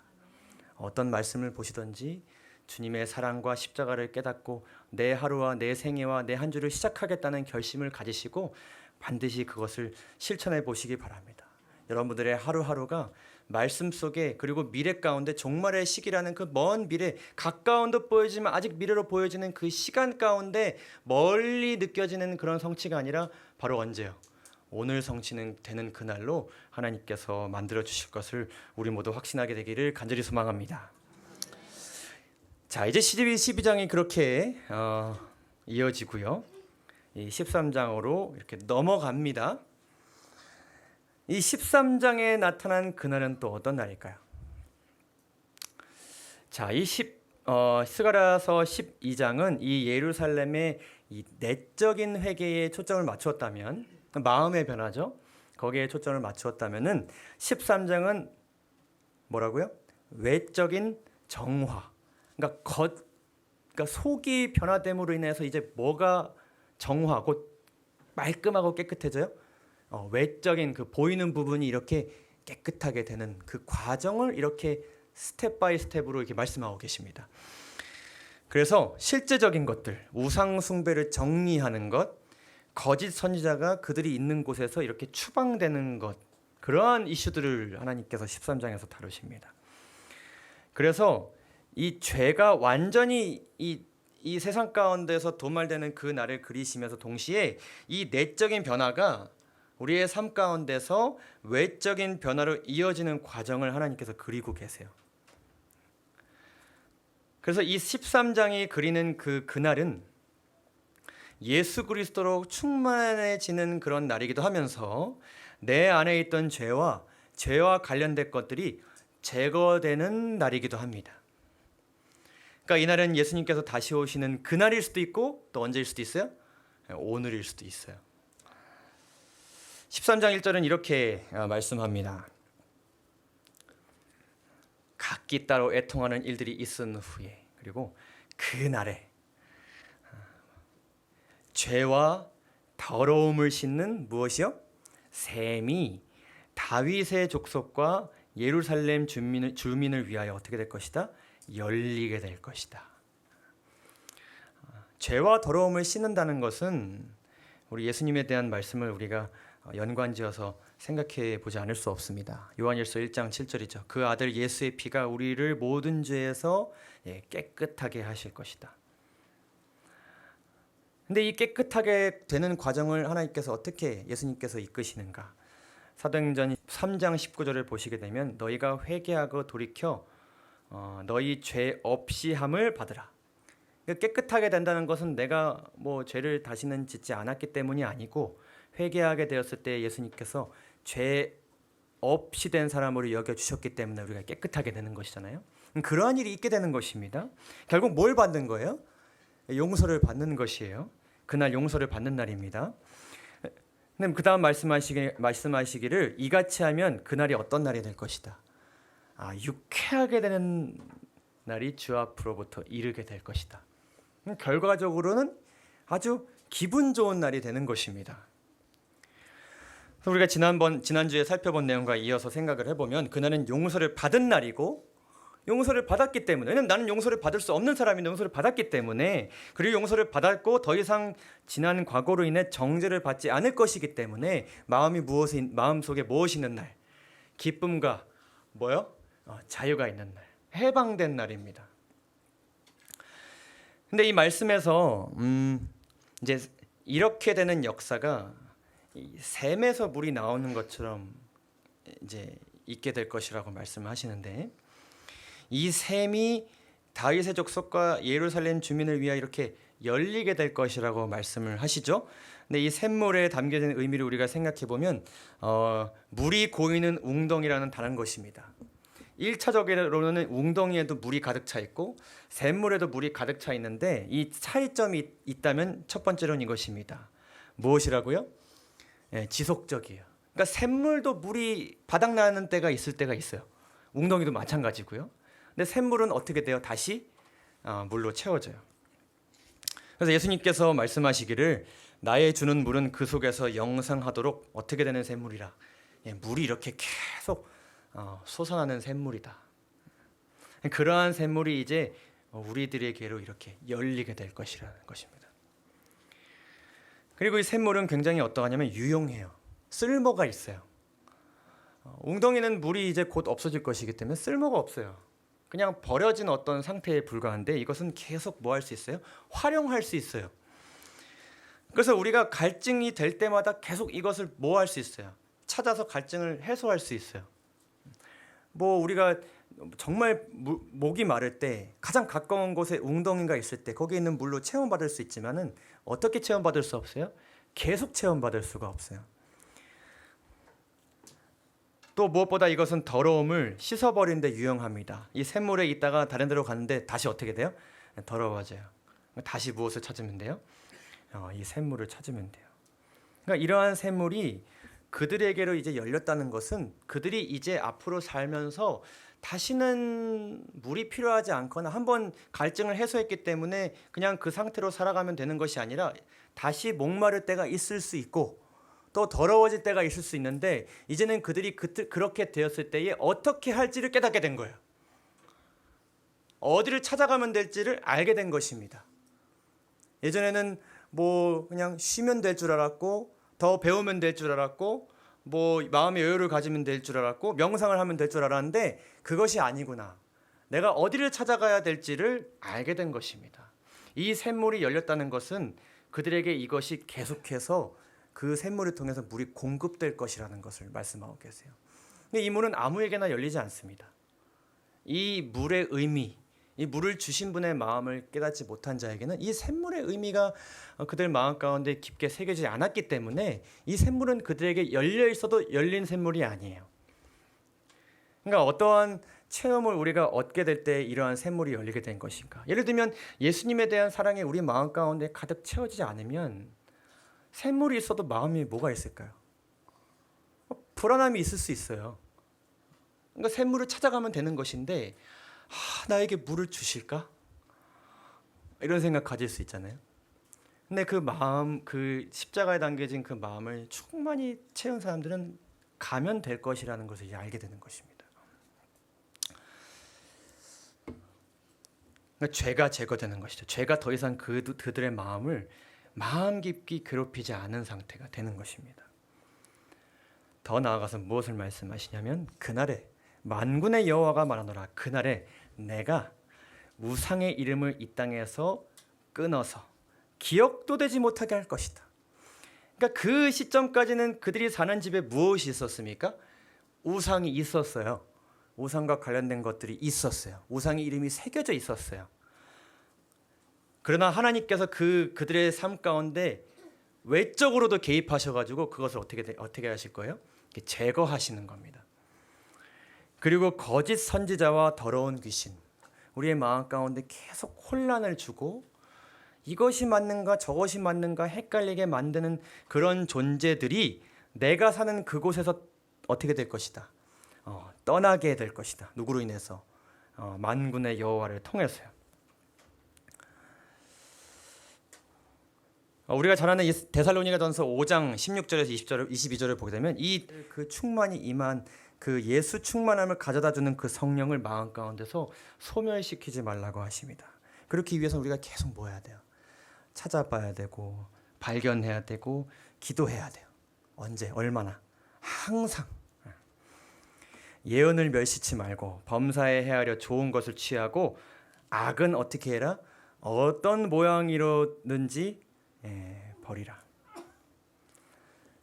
어떤 말씀을 보시든지 주님의 사랑과 십자가를 깨닫고 내 하루와 내 생애와 내 한 주를 시작하겠다는 결심을 가지시고 반드시 그것을 실천해 보시기 바랍니다. 여러분들의 하루하루가 말씀 속에 그리고 미래 가운데 종말의 시기라는 그 먼 미래, 가까운 듯 보여지만 아직 미래로 보여지는 그 시간 가운데 멀리 느껴지는 그런 성취가 아니라 바로 언제요? 오늘 성취는 되는 그날로 하나님께서 만들어 주실 것을 우리 모두 확신하게 되기를 간절히 소망합니다. 자, 이제 12장이 그렇게 이어지고요. 이 13장으로 이렇게 넘어갑니다. 이 13장에 나타난 그날은 또 어떤 날일까요? 자, 스가랴서 12장은 이 예루살렘의 이 내적인 회개에 초점을 맞추었다면, 마음의 변화죠. 거기에 초점을 맞추었다면은 13장은 뭐라고요? 외적인 정화. 그러니까 그러니까 속이 변화됨으로 인해서 이제 뭐가 정화, 곧 말끔하고 깨끗해져요. 외적인 그 보이는 부분이 이렇게 깨끗하게 되는 그 과정을 이렇게 스텝 바이 스텝으로 이렇게 말씀하고 계십니다. 그래서 실제적인 것들, 우상 숭배를 정리하는 것, 거짓 선지자가 그들이 있는 곳에서 이렇게 추방되는 것, 그러한 이슈들을 하나님께서 13장에서 다루십니다. 그래서 이 죄가 완전히 이 세상 가운데서 도말되는 그 날을 그리시면서 동시에 이 내적인 변화가 우리의 삶 가운데서 외적인 변화로 이어지는 과정을 하나님께서 그리고 계세요. 그래서 이 13장이 그리는 그날은 예수 그리스도로 충만해지는 그런 날이기도 하면서 내 안에 있던 죄와 관련된 것들이 제거되는 날이기도 합니다. 그러니까 이날은 예수님께서 다시 오시는 그날일 수도 있고 또 언제일 수도 있어요? 오늘일 수도 있어요. 13장 1절은 이렇게 말씀합니다. 각기 따로 애통하는 일들이 있은 후에, 그리고 그날에 죄와 더러움을 씻는 무엇이요? 셈이 다윗의 족속과 예루살렘 주민을 위하여 어떻게 될 것이다? 열리게 될 것이다. 죄와 더러움을 씻는다는 것은 우리 예수님에 대한 말씀을 우리가 연관지어서 생각해 보지 않을 수 없습니다. 요한일서 1장 7절이죠. 그 아들 예수의 피가 우리를 모든 죄에서 깨끗하게 하실 것이다. 근데 이 깨끗하게 되는 과정을 하나님께서 어떻게 예수님께서 이끄시는가? 사도행전 3장 19절을 보시게 되면 너희가 회개하고 돌이켜 너희 죄 없이 함을 받으라. 깨끗하게 된다는 것은 내가 뭐 죄를 다시는 짓지 않았기 때문이 아니고 회개하게 되었을 때 예수님께서 죄 없이 된 사람으로 여겨주셨기 때문에 우리가 깨끗하게 되는 것이잖아요. 그러한 일이 있게 되는 것입니다. 결국 뭘 받는 거예요? 용서를 받는 것이에요. 그날 용서를 받는 날입니다. 그 다음 말씀하시기를 이같이 하면 그날이 어떤 날이 될 것이다. 유쾌하게 되는 날이 주 앞으로부터 이르게 될 것이다. 결과적으로는 아주 기분 좋은 날이 되는 것입니다. 우리가 지난주에 살펴본 내용과 이어서 생각을 해보면 그날은 용서를 받은 날이고 용서를 받았기 때문에, 왜냐면 나는 용서를 받을 수 없는 사람인데 용서를 받았기 때문에, 그리고 용서를 받았고 더 이상 지난 과거로 인해 정죄를 받지 않을 것이기 때문에 마음속에 무엇이 있는 날? 기쁨과 뭐요? 자유가 있는 날, 해방된 날입니다. 근데 이 말씀에서 이제 이렇게 되는 역사가 샘에서 물이 나오는 것처럼 이제 있게 될 것이라고 말씀하시는데, 이 샘이 다윗의 족속과 예루살렘 주민을 위하여 이렇게 열리게 될 것이라고 말씀을 하시죠. 근데 이 샘물에 담겨진 의미를 우리가 생각해 보면 물이 고이는 웅덩이라는 다른 것입니다. 1차적으로는 웅덩이에도 물이 가득 차 있고 샘물에도 물이 가득 차 있는데, 이 차이점이 있다면 첫 번째로는 이것입니다. 무엇이라고요? 지속적이에요. 그러니까 샘물도 물이 바닥나는 때가 있을 때가 있어요. 웅덩이도 마찬가지고요. 근데 샘물은 어떻게 돼요? 다시 물로 채워져요. 그래서 예수님께서 말씀하시기를 나의 주는 물은 그 속에서 영생하도록 어떻게 되는 샘물이라. 물이 이렇게 계속 솟아나는 샘물이다. 그러한 샘물이 이제 우리들에게로 이렇게 열리게 될 것이라는 것입니다. 그리고 이 샘물은 굉장히 어떠하냐면 유용해요. 쓸모가 있어요. 웅덩이는 물이 이제 곧 없어질 것이기 때문에 쓸모가 없어요. 그냥 버려진 어떤 상태에 불과한데, 이것은 계속 뭐 할 수 있어요? 활용할 수 있어요. 그래서 우리가 갈증이 될 때마다 계속 이것을 뭐 할 수 있어요? 찾아서 갈증을 해소할 수 있어요. 뭐 우리가 정말 목이 마를 때 가장 가까운 곳에 웅덩이가 있을 때 거기에 있는 물로 체험받을 수 있지만은 어떻게 체험받을 수 없어요? 계속 체험받을 수가 없어요. 또 무엇보다 이것은 더러움을 씻어버리는 데 유용합니다. 이 샘물에 있다가 다른 데로 갔는데 다시 어떻게 돼요? 더러워져요. 다시 무엇을 찾으면 돼요? 이 샘물을 찾으면 돼요. 그러니까 이러한 샘물이 그들에게로 이제 열렸다는 것은 그들이 이제 앞으로 살면서 다시는 물이 필요하지 않거나 한번 갈증을 해소했기 때문에 그냥 그 상태로 살아가면 되는 것이 아니라 다시 목마를 때가 있을 수 있고 또 더러워질 때가 있을 수 있는데 이제는 그들이 그렇게 되었을 때에 어떻게 할지를 깨닫게 된 거예요. 어디를 찾아가면 될지를 알게 된 것입니다. 예전에는 뭐 그냥 쉬면 될 줄 알았고 더 배우면 될 줄 알았고 뭐 마음의 여유를 가지면 될 줄 알았고 명상을 하면 될 줄 알았는데 그것이 아니구나. 내가 어디를 찾아가야 될지를 알게 된 것입니다. 이 샘물이 열렸다는 것은 그들에게 이것이 계속해서 그 샘물을 통해서 물이 공급될 것이라는 것을 말씀하고 계세요. 근데 이 물은 아무에게나 열리지 않습니다. 이 물의 의미, 이 물을 주신 분의 마음을 깨닫지 못한 자에게는 이 샘물의 의미가 그들 마음 가운데 깊게 새겨지지 않았기 때문에 이 샘물은 그들에게 열려 있어도 열린 샘물이 아니에요. 그러니까 어떠한 체험을 우리가 얻게 될 때 이러한 샘물이 열리게 된 것인가? 예를 들면 예수님에 대한 사랑이 우리 마음 가운데 가득 채워지지 않으면 샘물이 있어도 마음이 뭐가 있을까요? 불안함이 있을 수 있어요. 그러니까 샘물을 찾아가면 되는 것인데 나에게 물을 주실까? 이런 생각 가질 수 있잖아요. 근데 그 마음, 그 십자가에 담겨진 그 마음을 충만히 채운 사람들은 가면 될 것이라는 것을 이제 알게 되는 것입니다. 그러니까 죄가 제거되는 것이죠. 죄가 더 이상 그들의 마음을 마음 깊이 괴롭히지 않은 상태가 되는 것입니다. 더 나아가서 무엇을 말씀하시냐면 그날에 만군의 여호와가 말하노라 그날에 내가 우상의 이름을 이 땅에서 끊어서 기억도 되지 못하게 할 것이다. 그러니까 그 시점까지는 그들이 사는 집에 무엇이 있었습니까? 우상이 있었어요. 우상과 관련된 것들이 있었어요. 우상의 이름이 새겨져 있었어요. 그러나 하나님께서 그들의 삶 가운데 외적으로도 개입하셔가지고 그것을 어떻게 하실 거예요? 제거하시는 겁니다. 그리고 거짓 선지자와 더러운 귀신, 우리의 마음 가운데 계속 혼란을 주고 이것이 맞는가 저것이 맞는가 헷갈리게 만드는 그런 존재들이 내가 사는 그곳에서 어떻게 될 것이다. 떠나게 될 것이다. 누구로 인해서? 만군의 여호와를 통해서요. 우리가 잘 아는 데살로니가전서 5장 16절에서 22절을 보게 되면 이 그 충만이 임한 그 예수 충만함을 가져다 주는 그 성령을 마음 가운데서 소멸시키지 말라고 하십니다. 그렇기 위해서 우리가 계속 뭐 해야 돼요? 찾아봐야 되고 발견해야 되고 기도해야 돼요. 언제? 얼마나? 항상. 예언을 멸시치 말고 범사에 헤아려 좋은 것을 취하고 악은 어떻게 해라? 어떤 모양이로든지 버리라.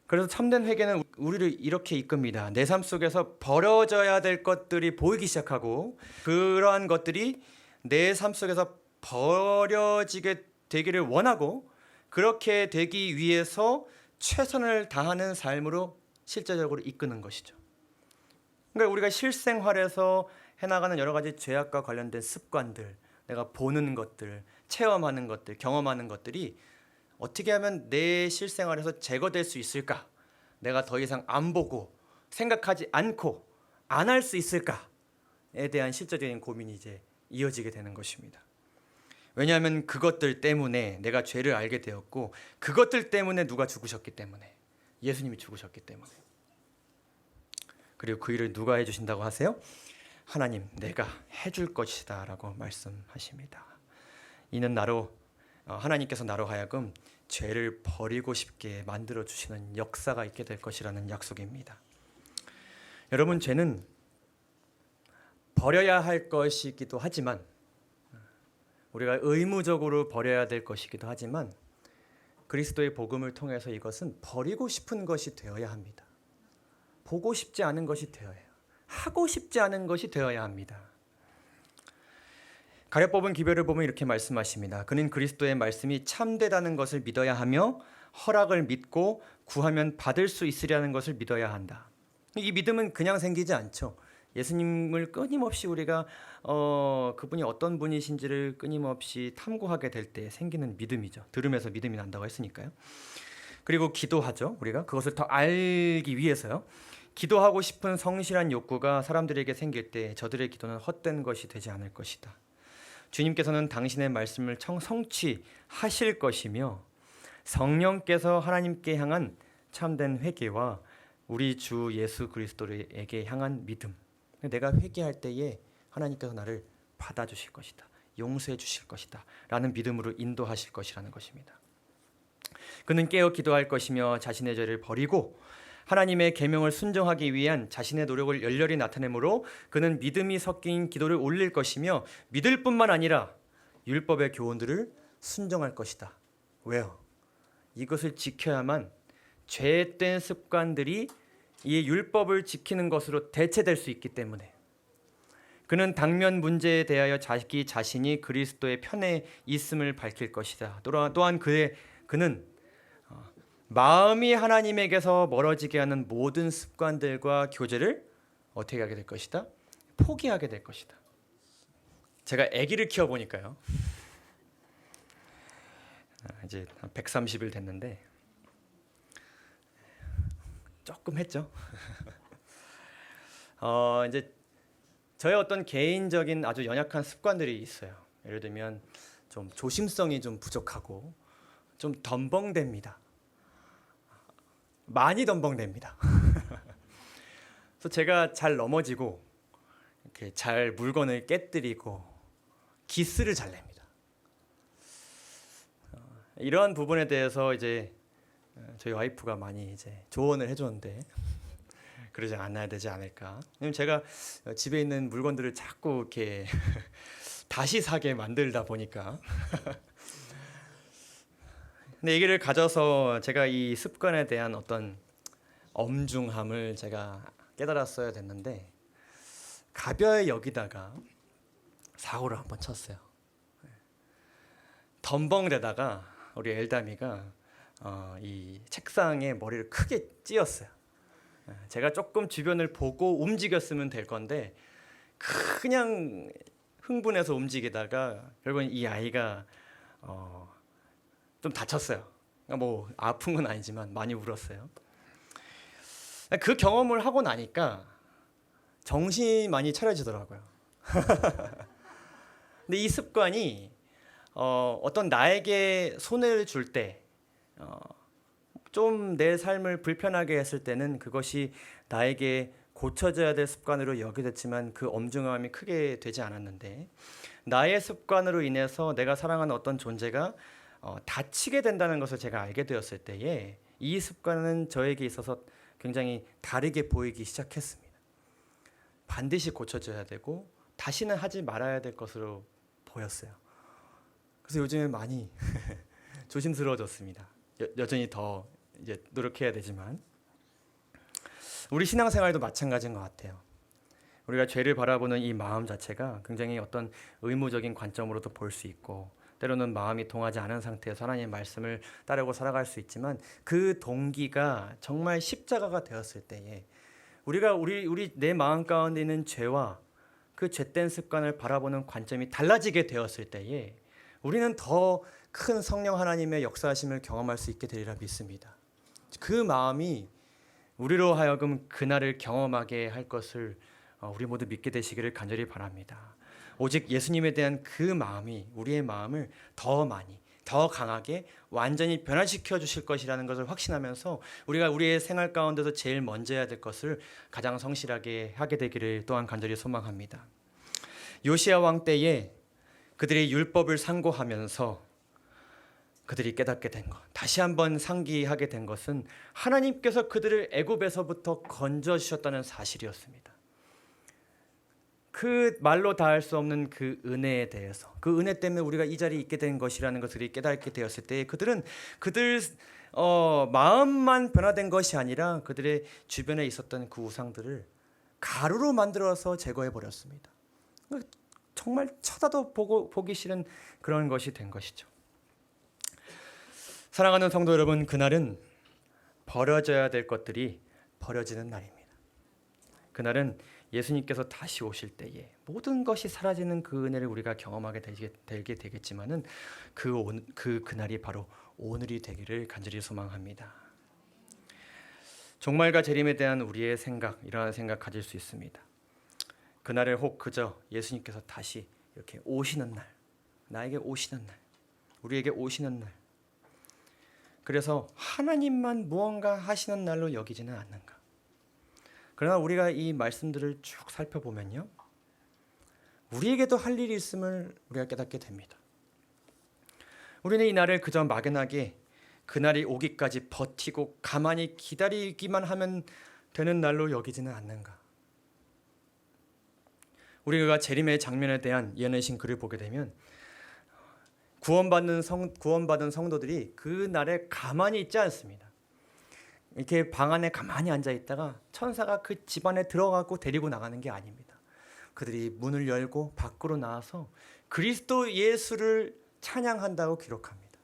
그래서 참된 회개는 우리를 이렇게 이끕니다. 내 삶 속에서 버려져야 될 것들이 보이기 시작하고 그러한 것들이 내 삶 속에서 버려지게 되기를 원하고 그렇게 되기 위해서 최선을 다하는 삶으로 실제적으로 이끄는 것이죠. 그러니까 우리가 실생활에서 해나가는 여러 가지 죄악과 관련된 습관들, 내가 보는 것들, 체험하는 것들, 경험하는 것들이 어떻게 하면 내 실생활에서 제거될 수 있을까? 내가 더 이상 안 보고 생각하지 않고 안 할 수 있을까에 대한 실제적인 고민이 이제 이어지게 되는 것입니다. 왜냐하면 그것들 때문에 내가 죄를 알게 되었고 그것들 때문에 누가 죽으셨기 때문에 예수님이 죽으셨기 때문에 그리고 그 일을 누가 해주신다고 하세요? 하나님 내가 해줄 것이다 라고 말씀하십니다. 이는 하나님께서 나로 하여금 죄를 버리고 싶게 만들어주시는 역사가 있게 될 것이라는 약속입니다. 여러분 죄는 버려야 할 것이기도 하지만 우리가 의무적으로 버려야 될 것이기도 하지만 그리스도의 복음을 통해서 이것은 버리고 싶은 것이 되어야 합니다. 보고 싶지 않은 것이 되어야 해요. 하고 싶지 않은 것이 되어야 합니다. 가려 뽑은 기별을 보면 이렇게 말씀하십니다. 그는 그리스도의 말씀이 참되다는 것을 믿어야 하며 허락을 믿고 구하면 받을 수 있으리라는 것을 믿어야 한다. 이 믿음은 그냥 생기지 않죠. 예수님을 끊임없이 우리가 그분이 어떤 분이신지를 끊임없이 탐구하게 될 때 생기는 믿음이죠. 들으면서 믿음이 난다고 했으니까요. 그리고 기도하죠. 우리가 그것을 더 알기 위해서요. 기도하고 싶은 성실한 욕구가 사람들에게 생길 때 저들의 기도는 헛된 것이 되지 않을 것이다. 주님께서는 당신의 말씀을 성취하실 것이며 성령께서 하나님께 향한 참된 회개와 우리 주 예수 그리스도에게 향한 믿음, 내가 회개할 때에 하나님께서 나를 받아주실 것이다, 용서해 주실 것이다 라는 믿음으로 인도하실 것이라는 것입니다. 그는 깨어 기도할 것이며 자신의 죄를 버리고 하나님의 계명을 순종하기 위한 자신의 노력을 열렬히 나타내므로 그는 믿음이 섞인 기도를 올릴 것이며 믿을 뿐만 아니라 율법의 교훈들을 순종할 것이다. 왜요? 이것을 지켜야만 죄된 습관들이 이 율법을 지키는 것으로 대체될 수 있기 때문에 그는 당면 문제에 대하여 자기 자신이 그리스도의 편에 있음을 밝힐 것이다. 또한 그는 마음이 하나님에게서 멀어지게 하는 모든 습관들과 교제를 어떻게 하게 될 것이다? 포기하게 될 것이다. 제가 아기를 키워보니까요. 이제 한 130일 됐는데 조금 했죠. 이제 저의 어떤 개인적인 아주 연약한 습관들이 있어요. 예를 들면 좀 조심성이 좀 부족하고 좀 덤벙댑니다. 많이 덤벙댑니다. 그래서 제가 잘 넘어지고 이렇게 잘 물건을 깨뜨리고 기스를 잘 냅니다. 이러한 부분에 대해서 이제 저희 와이프가 많이 이제 조언을 해줬는데 그러지 않아야 되지 않을까. 왜냐면 제가 집에 있는 물건들을 자꾸 이렇게 다시 사게 만들다 보니까. 근데 얘기를 가져서 제가 이 습관에 대한 어떤 엄중함을 제가 깨달았어야 됐는데 가벼이 여기다가 사고를 한번 쳤어요. 덤벙대다가 우리 엘다미가 이 책상에 머리를 크게 찧었어요. 제가 조금 주변을 보고 움직였으면 될 건데 그냥 흥분해서 움직이다가 결국은 이 아이가 좀 다쳤어요. 뭐 아픈 건 아니지만 많이 울었어요. 그 경험을 하고 나니까 정신이 많이 차려지더라고요. 근데 이 습관이 어떤 나에게 손해를 줄 때 좀 내 삶을 불편하게 했을 때는 그것이 나에게 고쳐져야 될 습관으로 여겨졌지만 그 엄중함이 크게 되지 않았는데 나의 습관으로 인해서 내가 사랑하는 어떤 존재가 다치게 된다는 것을 제가 알게 되었을 때에 이 습관은 저에게 있어서 굉장히 다르게 보이기 시작했습니다. 반드시 고쳐져야 되고 다시는 하지 말아야 될 것으로 보였어요. 그래서 요즘에 많이 조심스러워졌습니다. 여전히 더 이제 노력해야 되지만 우리 신앙생활도 마찬가지인 것 같아요. 우리가 죄를 바라보는 이 마음 자체가 굉장히 어떤 의무적인 관점으로도 볼 수 있고 때로는 마음이 동하지 않은 상태에서 하나님의 말씀을 따르고 살아갈 수 있지만 그 동기가 정말 십자가가 되었을 때에 우리가 우리 내 마음 가운데 있는 죄와 그 죄된 습관을 바라보는 관점이 달라지게 되었을 때에 우리는 더 큰 성령 하나님의 역사하심을 경험할 수 있게 되리라 믿습니다. 그 마음이 우리로 하여금 그날을 경험하게 할 것을 우리 모두 믿게 되시기를 간절히 바랍니다. 오직 예수님에 대한 그 마음이 우리의 마음을 더 많이 더 강하게 완전히 변화시켜 주실 것이라는 것을 확신하면서 우리가 우리의 생활 가운데서 제일 먼저 해야 될 것을 가장 성실하게 하게 되기를 또한 간절히 소망합니다. 요시야 왕 때에 그들이 율법을 상고하면서 그들이 깨닫게 된 것, 다시 한번 상기하게 된 것은 하나님께서 그들을 애굽에서부터 건져주셨다는 사실이었습니다. 그 말로 다할 수 없는 그 은혜에 대해서, 그 은혜 때문에 우리가 이 자리에 있게 된 것이라는 것을 깨닫게 되었을 때 그들 마음만 변화된 것이 아니라 그들의 주변에 있었던 그 우상들을 가루로 만들어서 제거해 버렸습니다. 정말 쳐다도 보기 싫은 그런 것이 된 것이죠. 사랑하는 성도 여러분, 그날은 버려져야 될 것들이 버려지는 날입니다. 그날은 예수님께서 다시 오실 때에 모든 것이 사라지는 그 은혜를 우리가 경험하게 되게 되겠지만은 그날이 바로 오늘이 되기를 간절히 소망합니다. 종말과 재림에 대한 우리의 생각, 이러한 생각 가질 수 있습니다. 그날을 혹 그저 예수님께서 다시 이렇게 오시는 날, 나에게 오시는 날, 우리에게 오시는 날, 그래서 하나님만 무언가 하시는 날로 여기지는 않는가. 그러나 우리가 이 말씀들을 쭉 살펴보면요, 우리에게도 할 일이 있음을 우리가 깨닫게 됩니다. 우리는 이 날을 그저 막연하게 그날이 오기까지 버티고 가만히 기다리기만 하면 되는 날로 여기지는 않는가. 우리가 재림의 장면에 대한 예언하신 글을 보게 되면 구원받은 성도들이 그 날에 가만히 있지 않습니다. 이렇게 방 안에 가만히 앉아 있다가 천사가 그 집안에 들어가고 데리고 나가는 게 아닙니다. 그들이 문을 열고 밖으로 나와서 그리스도 예수를 찬양한다고 기록합니다.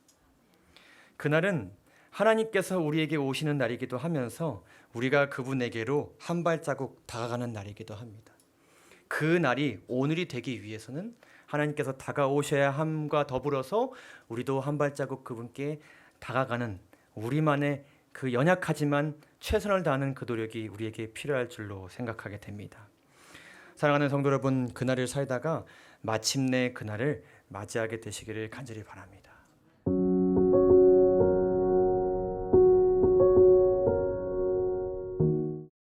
그날은 하나님께서 우리에게 오시는 날이기도 하면서 우리가 그분에게로 한 발자국 다가가는 날이기도 합니다. 그 날이 오늘이 되기 위해서는 하나님께서 다가오셔야 함과 더불어서 우리도 한 발자국 그분께 다가가는 우리만의 그 연약하지만 최선을 다하는 그 노력이 우리에게 필요할 줄로 생각하게 됩니다. 사랑하는 성도 여러분, 그날을 살다가 마침내 그날을 맞이하게 되시기를 간절히 바랍니다.